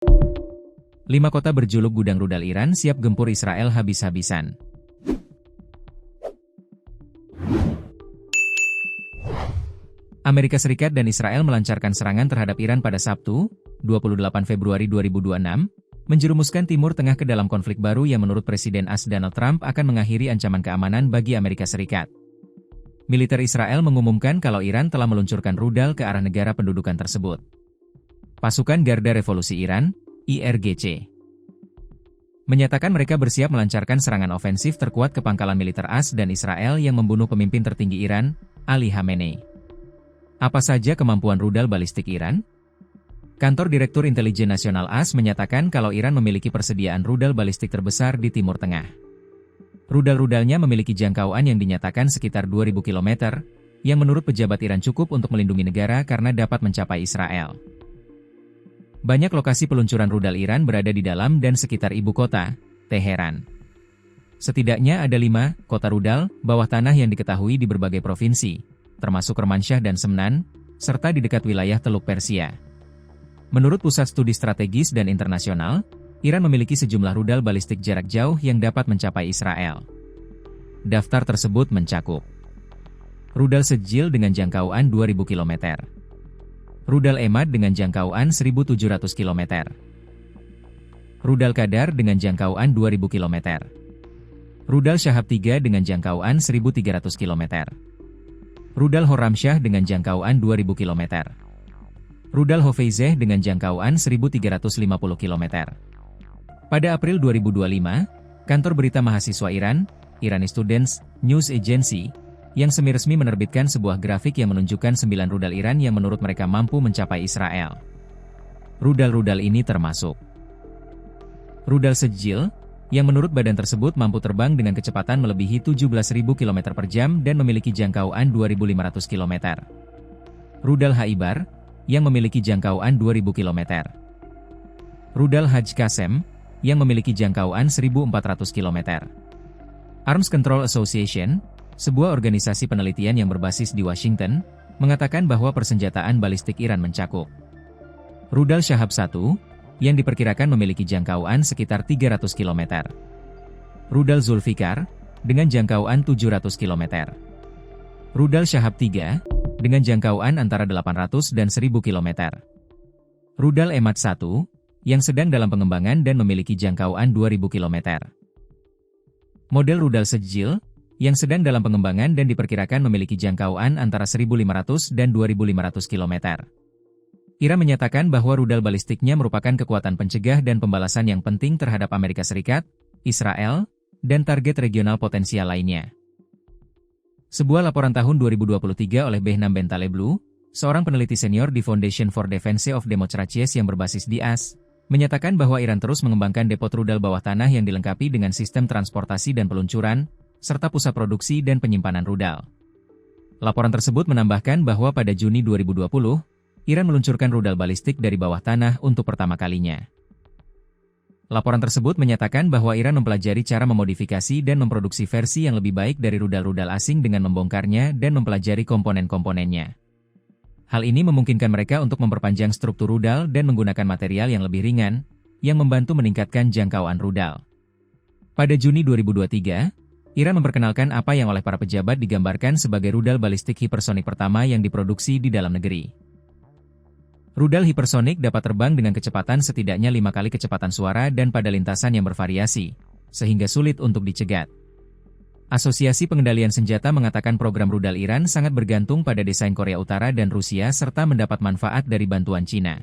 5 kota berjuluk gudang rudal Iran siap gempur Israel habis-habisan. Amerika Serikat dan Israel melancarkan serangan terhadap Iran pada Sabtu, 28 Februari 2026, menjerumuskan Timur Tengah ke dalam konflik baru yang menurut Presiden AS Donald Trump akan mengakhiri ancaman keamanan bagi Amerika Serikat. Militer Israel mengumumkan kalau Iran telah meluncurkan rudal ke arah negara pendudukan tersebut. Pasukan Garda Revolusi Iran, IRGC, menyatakan mereka bersiap melancarkan serangan ofensif terkuat ke pangkalan militer AS dan Israel yang membunuh pemimpin tertinggi Iran, Ali Khamenei. Apa saja kemampuan rudal balistik Iran? Kantor Direktur Intelijen Nasional AS menyatakan kalau Iran memiliki persediaan rudal balistik terbesar di Timur Tengah. Rudal-rudalnya memiliki jangkauan yang dinyatakan sekitar 2.000 km, yang menurut pejabat Iran cukup untuk melindungi negara karena dapat mencapai Israel. Banyak lokasi peluncuran rudal Iran berada di dalam dan sekitar ibu kota, Teheran. Setidaknya ada 5 kota rudal bawah tanah yang diketahui di berbagai provinsi, termasuk Kermansyah dan Semnan, serta di dekat wilayah Teluk Persia. Menurut Pusat Studi Strategis dan Internasional, Iran memiliki sejumlah rudal balistik jarak jauh yang dapat mencapai Israel. Daftar tersebut mencakup rudal Sejil dengan jangkauan 2.000 km, rudal Emad dengan jangkauan 1.700 km, rudal Qadar dengan jangkauan 2.000 km, rudal Shahab 3 dengan jangkauan 1.300 km, rudal Horamsyah dengan jangkauan 2.000 km, rudal Hofeizeh dengan jangkauan 1.350 km. Pada April 2025, kantor berita mahasiswa Iran, Irani Students News Agency, yang semi-resmi menerbitkan sebuah grafik yang menunjukkan 9 rudal Iran yang menurut mereka mampu mencapai Israel. Rudal-rudal ini termasuk rudal Sejil, yang menurut badan tersebut mampu terbang dengan kecepatan melebihi 17.000 km per jam dan memiliki jangkauan 2.500 km. Rudal Haibar, yang memiliki jangkauan 2.000 km. Rudal Haj Qasem, yang memiliki jangkauan 1.400 km. Arms Control Association, sebuah organisasi penelitian yang berbasis di Washington, mengatakan bahwa persenjataan balistik Iran mencakup rudal Shahab 1, yang diperkirakan memiliki jangkauan sekitar 300 km. Rudal Zulfikar, dengan jangkauan 700 km. Rudal Shahab 3, dengan jangkauan antara 800 dan 1.000 km. Rudal Emad 1, yang sedang dalam pengembangan dan memiliki jangkauan 2.000 km. Model rudal Sejil, yang sedang dalam pengembangan dan diperkirakan memiliki jangkauan antara 1.500 dan 2.500 km. Iran menyatakan bahwa rudal balistiknya merupakan kekuatan pencegah dan pembalasan yang penting terhadap Amerika Serikat, Israel, dan target regional potensial lainnya. Sebuah laporan tahun 2023 oleh Behnam Bentaleblu, seorang peneliti senior di Foundation for Defense of Democracies yang berbasis di AS, menyatakan bahwa Iran terus mengembangkan depot rudal bawah tanah yang dilengkapi dengan sistem transportasi dan peluncuran, serta pusat produksi dan penyimpanan rudal. Laporan tersebut menambahkan bahwa pada Juni 2020, Iran meluncurkan rudal balistik dari bawah tanah untuk pertama kalinya. Laporan tersebut menyatakan bahwa Iran mempelajari cara memodifikasi dan memproduksi versi yang lebih baik dari rudal-rudal asing dengan membongkarnya dan mempelajari komponen-komponennya. Hal ini memungkinkan mereka untuk memperpanjang struktur rudal dan menggunakan material yang lebih ringan, yang membantu meningkatkan jangkauan rudal. Pada Juni 2023, Iran memperkenalkan apa yang oleh para pejabat digambarkan sebagai rudal balistik hipersonik pertama yang diproduksi di dalam negeri. Rudal hipersonik dapat terbang dengan kecepatan setidaknya 5 kali kecepatan suara dan pada lintasan yang bervariasi, sehingga sulit untuk dicegat. Asosiasi Pengendalian Senjata mengatakan program rudal Iran sangat bergantung pada desain Korea Utara dan Rusia serta mendapat manfaat dari bantuan Cina.